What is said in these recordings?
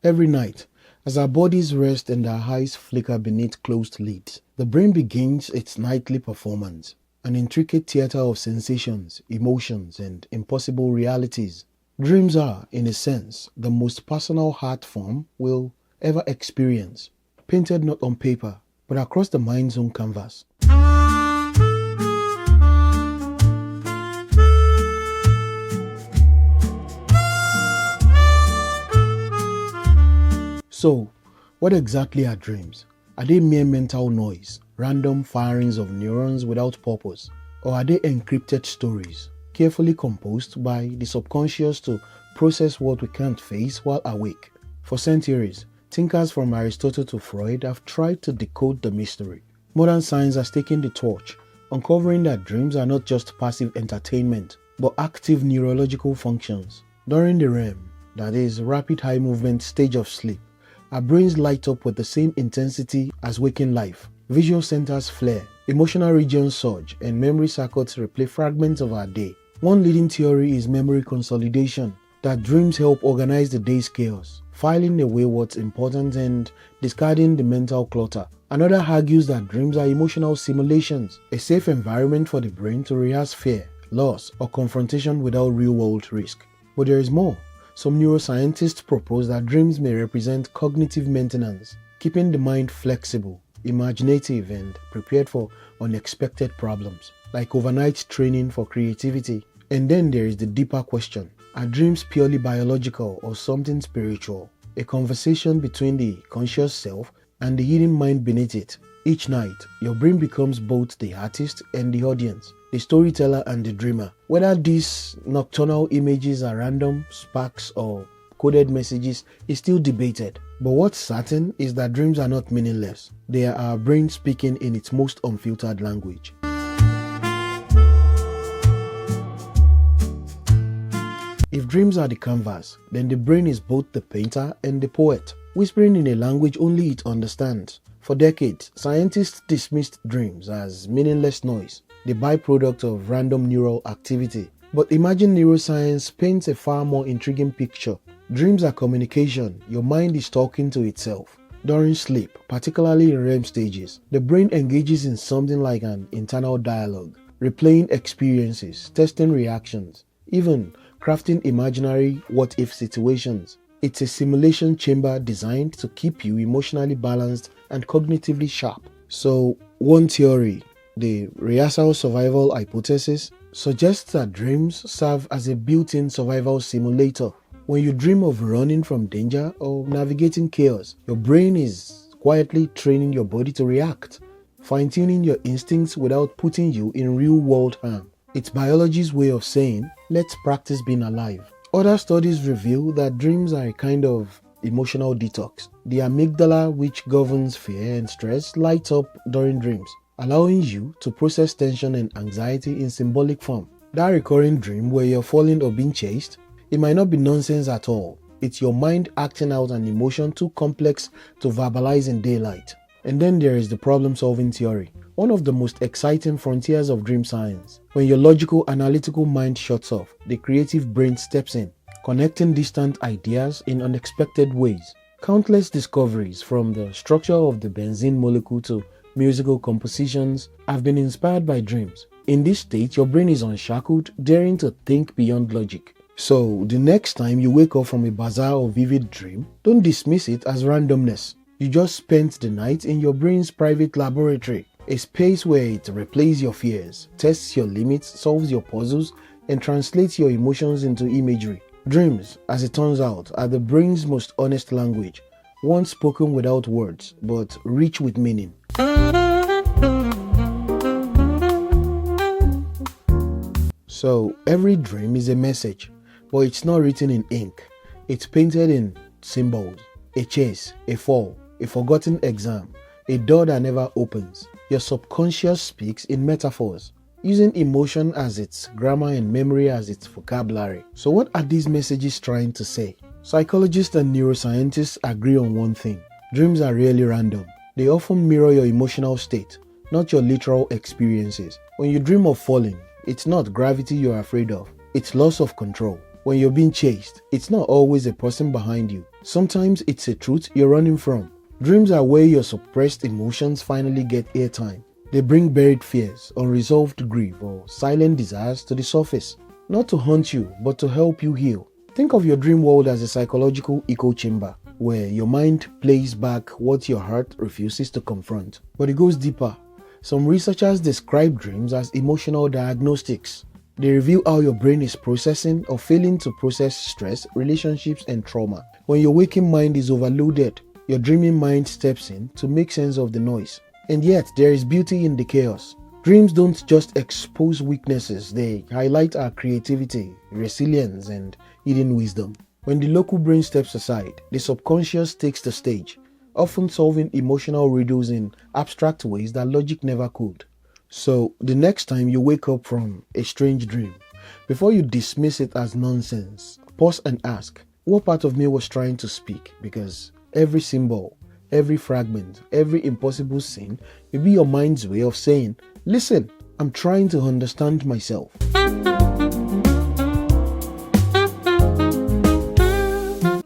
Every night, as our bodies rest and our eyes flicker beneath closed lids, the brain begins its nightly performance, an intricate theater of sensations, emotions, and impossible realities. Dreams are, in a sense, the most personal art form we'll ever experience, painted not on paper, but across the mind's own canvas. So, what exactly are dreams? Are they mere mental noise, random firings of neurons without purpose? Or are they encrypted stories, carefully composed by the subconscious to process what we can't face while awake? For centuries, thinkers from Aristotle to Freud have tried to decode the mystery. Modern science has taken the torch, uncovering that dreams are not just passive entertainment, but active neurological functions. During the REM, that is, rapid eye movement stage of sleep, our brains light up with the same intensity as waking life. Visual centers flare, emotional regions surge, and memory circuits replay fragments of our day. One leading theory is memory consolidation, that dreams help organize the day's chaos, filing away what's important and discarding the mental clutter. Another argues that dreams are emotional simulations, a safe environment for the brain to rehearse fear, loss, or confrontation without real-world risk. But there is more. Some neuroscientists propose that dreams may represent cognitive maintenance, keeping the mind flexible, imaginative, and prepared for unexpected problems, like overnight training for creativity. And then there is the deeper question: are dreams purely biological or something spiritual? A conversation between the conscious self and the hidden mind beneath it. Each night, your brain becomes both the artist and the audience, the storyteller and the dreamer. Whether these nocturnal images are random sparks or coded messages is still debated. But what's certain is that dreams are not meaningless. They are our brain speaking in its most unfiltered language. If dreams are the canvas, then the brain is both the painter and the poet, whispering in a language only it understands. For decades, scientists dismissed dreams as meaningless noise, the byproduct of random neural activity. But imagine neuroscience paints a far more intriguing picture. Dreams are communication. Your mind is talking to itself. During sleep, particularly in REM stages, the brain engages in something like an internal dialogue, replaying experiences, testing reactions, even crafting imaginary what-if situations. It's a simulation chamber designed to keep you emotionally balanced and cognitively sharp. So, one theory, the rehearsal survival hypothesis, suggests that dreams serve as a built-in survival simulator. When you dream of running from danger or navigating chaos, your brain is quietly training your body to react, fine-tuning your instincts without putting you in real-world harm. It's biology's way of saying, let's practice being alive. Other studies reveal that dreams are a kind of emotional detox. The amygdala, which governs fear and stress, lights up during dreams, allowing you to process tension and anxiety in symbolic form. That recurring dream where you're falling or being chased, it might not be nonsense at all. It's your mind acting out an emotion too complex to verbalize in daylight. And then there is the problem-solving theory, one of the most exciting frontiers of dream science. When your logical, analytical mind shuts off, the creative brain steps in, connecting distant ideas in unexpected ways. Countless discoveries, from the structure of the benzene molecule to musical compositions, have been inspired by dreams. In this state, your brain is unshackled, daring to think beyond logic. So, the next time you wake up from a bizarre or vivid dream, don't dismiss it as randomness. You just spent the night in your brain's private laboratory, a space where it replays your fears, tests your limits, solves your puzzles, and translates your emotions into imagery. Dreams, as it turns out, are the brain's most honest language, one spoken without words, but rich with meaning. So, every dream is a message, but it's not written in ink. It's painted in symbols: a chase, a fall, a forgotten exam, a door that never opens. Your subconscious speaks in metaphors, using emotion as its grammar and memory as its vocabulary. So what are these messages trying to say? Psychologists and neuroscientists agree on one thing: dreams are rarely random. They often mirror your emotional state, not your literal experiences. When you dream of falling, it's not gravity you're afraid of, it's loss of control. When you're being chased, it's not always a person behind you. Sometimes it's a truth you're running from. Dreams are where your suppressed emotions finally get airtime. They bring buried fears, unresolved grief, or silent desires to the surface. Not to haunt you, but to help you heal. Think of your dream world as a psychological echo chamber, where your mind plays back what your heart refuses to confront. But it goes deeper. Some researchers describe dreams as emotional diagnostics. They reveal how your brain is processing or failing to process stress, relationships, and trauma. When your waking mind is overloaded, your dreaming mind steps in to make sense of the noise. And yet, there is beauty in the chaos. Dreams don't just expose weaknesses, they highlight our creativity, resilience, and hidden wisdom. When the local brain steps aside, the subconscious takes the stage, often solving emotional riddles in abstract ways that logic never could. So, the next time you wake up from a strange dream, before you dismiss it as nonsense, pause and ask, what part of me was trying to speak? Because every symbol, every fragment, every impossible scene may be your mind's way of saying, listen, I'm trying to understand myself.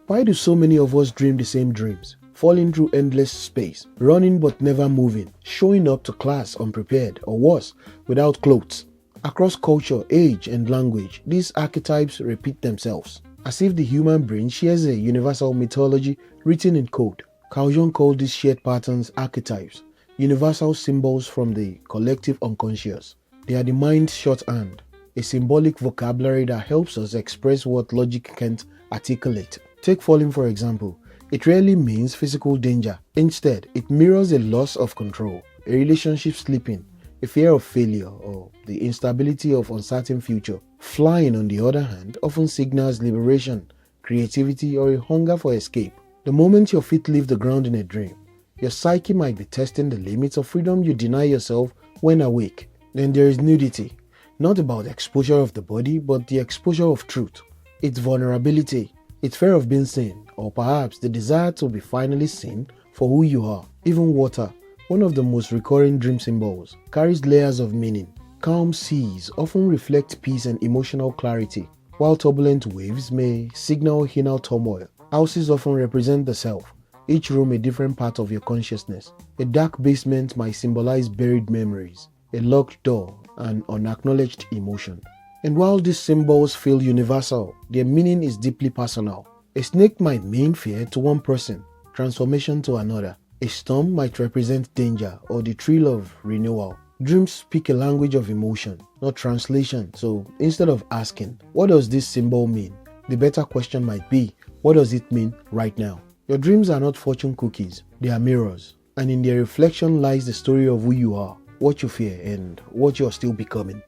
Why do so many of us dream the same dreams? Falling through endless space, running but never moving, showing up to class unprepared, or worse, without clothes. Across culture, age, and language, these archetypes repeat themselves, as if the human brain shares a universal mythology written in code. Carl Jung called these shared patterns archetypes, universal symbols from the collective unconscious. They are the mind's shorthand, a symbolic vocabulary that helps us express what logic can't articulate. Take falling for example. It rarely means physical danger. Instead, it mirrors a loss of control, a relationship slipping, a fear of failure, or the instability of uncertain future. Flying, on the other hand, often signals liberation, creativity, or a hunger for escape. The moment your feet leave the ground in a dream, your psyche might be testing the limits of freedom you deny yourself when awake. Then there is nudity, not about exposure of the body, but the exposure of truth, its vulnerability, its fear of being seen, or perhaps the desire to be finally seen for who you are. Even water, one of the most recurring dream symbols, carries layers of meaning. Calm seas often reflect peace and emotional clarity, while turbulent waves may signal inner turmoil. Houses often represent the self, each room a different part of your consciousness. A dark basement might symbolize buried memories, a locked door, an unacknowledged emotion. And while these symbols feel universal, their meaning is deeply personal. A snake might mean fear to one person, transformation to another. A storm might represent danger or the thrill of renewal. Dreams speak a language of emotion, not translation. So instead of asking, what does this symbol mean? The better question might be, what does it mean right now? Your dreams are not fortune cookies, they are mirrors. And in their reflection lies the story of who you are, what you fear, and what you are still becoming.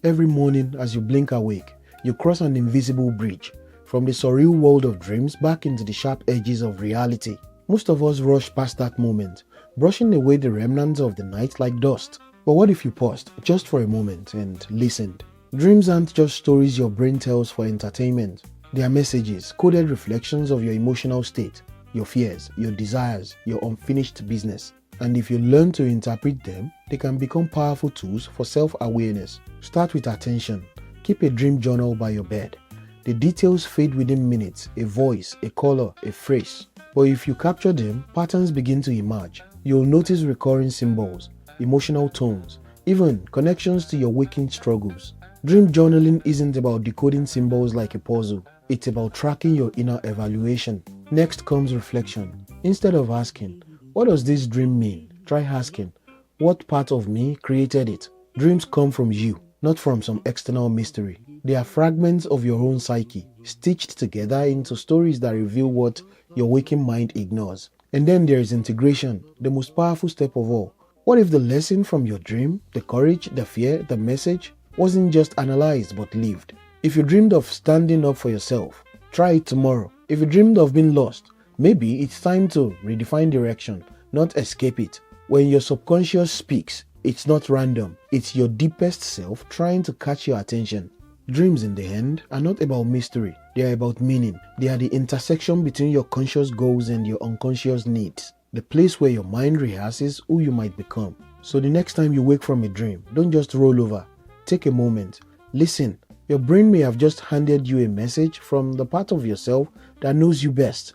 Every morning as you blink awake, you cross an invisible bridge from the surreal world of dreams back into the sharp edges of reality. Most of us rush past that moment, brushing away the remnants of the night like dust. But what if you paused just for a moment and listened? Dreams aren't just stories your brain tells for entertainment. They are messages, coded reflections of your emotional state, your fears, your desires, your unfinished business. And if you learn to interpret them, they can become powerful tools for self-awareness. Start with attention. Keep a dream journal by your bed. The details fade within minutes, a voice, a color, a phrase. But if you capture them, patterns begin to emerge. You'll notice recurring symbols, emotional tones, even connections to your waking struggles. Dream journaling isn't about decoding symbols like a puzzle. It's about tracking your inner evaluation. Next comes reflection. Instead of asking, what does this dream mean? Try asking, what part of me created it? Dreams come from you, not from some external mystery. They are fragments of your own psyche, stitched together into stories that reveal what your waking mind ignores. And then there is integration, the most powerful step of all. What if the lesson from your dream, the courage, the fear, the message, wasn't just analyzed but lived? If you dreamed of standing up for yourself, try it tomorrow. If you dreamed of being lost, maybe it's time to redefine direction, not escape it. When your subconscious speaks, it's not random. It's your deepest self trying to catch your attention. Dreams, in the end, are not about mystery. They are about meaning. They are the intersection between your conscious goals and your unconscious needs. the place where your mind rehearses who you might become. So the next time you wake from a dream, don't just roll over. Take a moment. Listen. Your brain may have just handed you a message from the part of yourself that knows you best.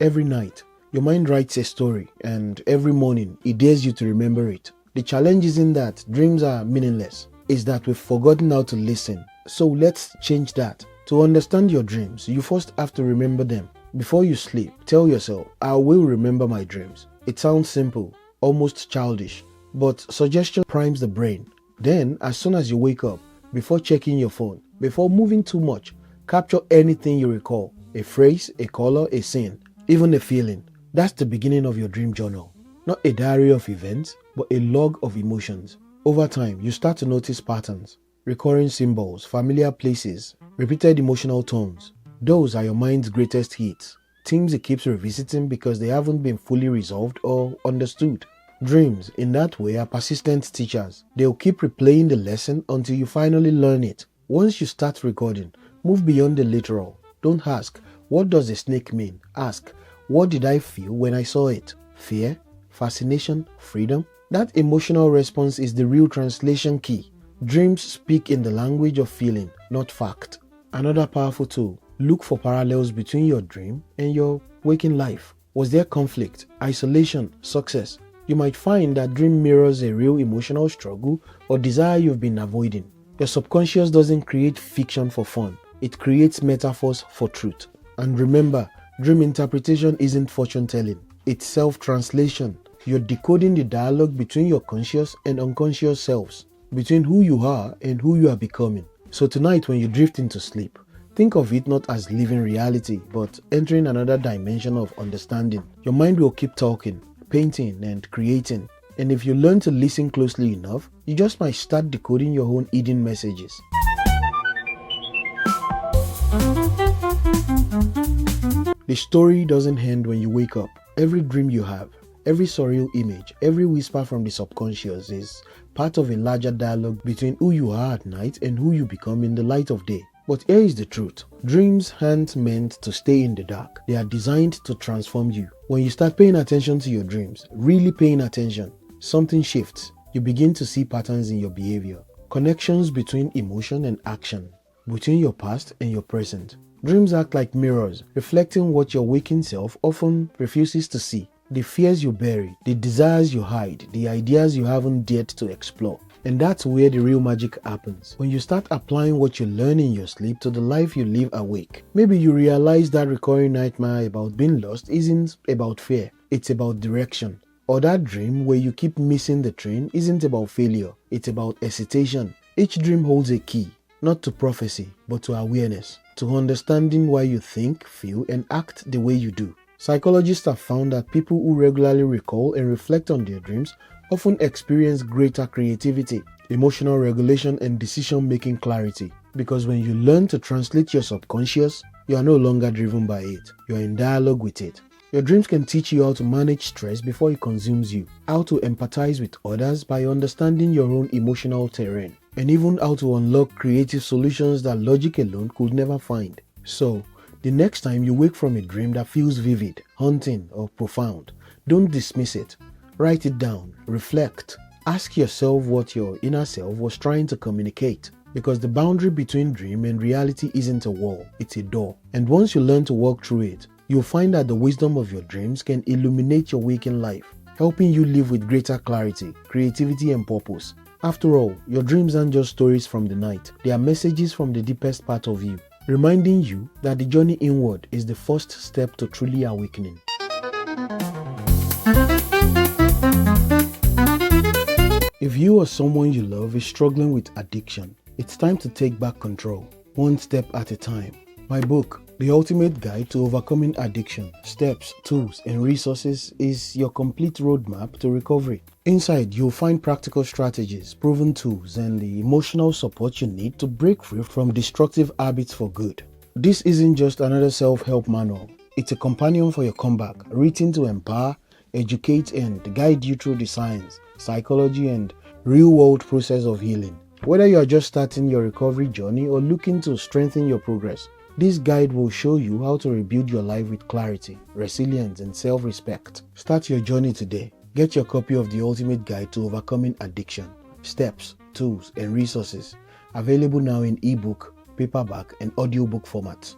Every night, your mind writes a story, and every morning, it dares you to remember it. The challenge isn't that dreams are meaningless, it's that we've forgotten how to listen. So let's change that. To understand your dreams, you first have to remember them. Before you sleep, tell yourself, I will remember my dreams. It sounds simple, almost childish, but suggestion primes the brain. Then, as soon as you wake up, before checking your phone, before moving too much, capture anything you recall, a phrase, a color, a scene, even a feeling. That's the beginning of your dream journal. Not a diary of events, but a log of emotions. Over time, you start to notice patterns, recurring symbols, familiar places, repeated emotional tones. Those are your mind's greatest hits, themes it keeps revisiting because they haven't been fully resolved or understood. Dreams, in that way, are persistent teachers. They'll keep replaying the lesson until you finally learn it. Once you start recording, move beyond the literal. Don't ask, what does a snake mean? Ask, what did I feel when I saw it? Fear? Fascination? Freedom? That emotional response is the real translation key. Dreams speak in the language of feeling, not fact. Another powerful tool, look for parallels between your dream and your waking life. Was there conflict, isolation, success? You might find that dream mirrors a real emotional struggle or desire you've been avoiding. Your subconscious doesn't create fiction for fun. It creates metaphors for truth. And remember, dream interpretation isn't fortune telling. It's self-translation. You're decoding the dialogue between your conscious and unconscious selves, between who you are and who you are becoming. So tonight when you drift into sleep, think of it not as living reality, but entering another dimension of understanding. Your mind will keep talking, painting and creating, and if you learn to listen closely enough, you just might start decoding your own hidden messages. The story doesn't end when you wake up. Every dream you have, every surreal image, every whisper from the subconscious is part of a larger dialogue between who you are at night and who you become in the light of day. But here is the truth. Dreams aren't meant to stay in the dark. They are designed to transform you. When you start paying attention to your dreams, really paying attention, something shifts. You begin to see patterns in your behavior, connections between emotion and action, between your past and your present. Dreams act like mirrors, reflecting what your waking self often refuses to see. The fears you bury, the desires you hide, the ideas you haven't dared to explore. And that's where the real magic happens. When you start applying what you learn in your sleep to the life you live awake. Maybe you realize that recurring nightmare about being lost isn't about fear, it's about direction. Or that dream where you keep missing the train isn't about failure, it's about hesitation. Each dream holds a key, not to prophecy, but to awareness, to understanding why you think, feel, and act the way you do. Psychologists have found that people who regularly recall and reflect on their dreams often experience greater creativity, emotional regulation, and decision-making clarity. Because when you learn to translate your subconscious, you are no longer driven by it. You are in dialogue with it. Your dreams can teach you how to manage stress before it consumes you, how to empathize with others by understanding your own emotional terrain, and even how to unlock creative solutions that logic alone could never find. So, the next time you wake from a dream that feels vivid, haunting, or profound, don't dismiss it. Write it down, reflect. Ask yourself what your inner self was trying to communicate. Because the boundary between dream and reality isn't a wall, it's a door. And once you learn to walk through it, you'll find that the wisdom of your dreams can illuminate your waking life, helping you live with greater clarity, creativity, and purpose. After all, your dreams aren't just stories from the night, they are messages from the deepest part of you, reminding you that the journey inward is the first step to truly awakening. If you or someone you love is struggling with addiction, it's time to take back control, one step at a time. My book, The Ultimate Guide to Overcoming Addiction, Steps, Tools, and Resources is your complete roadmap to recovery. Inside, you'll find practical strategies, proven tools, and the emotional support you need to break free from destructive habits for good. This isn't just another self-help manual. It's a companion for your comeback, written to empower, educate, and guide you through the science, psychology, and real-world process of healing. Whether you are just starting your recovery journey or looking to strengthen your progress, This guide will show you how to rebuild your life with clarity, resilience, and self-respect. Start your journey today. Get your copy of the Ultimate Guide to Overcoming Addiction. Steps, tools, and resources. Available now in ebook, paperback, and audiobook formats.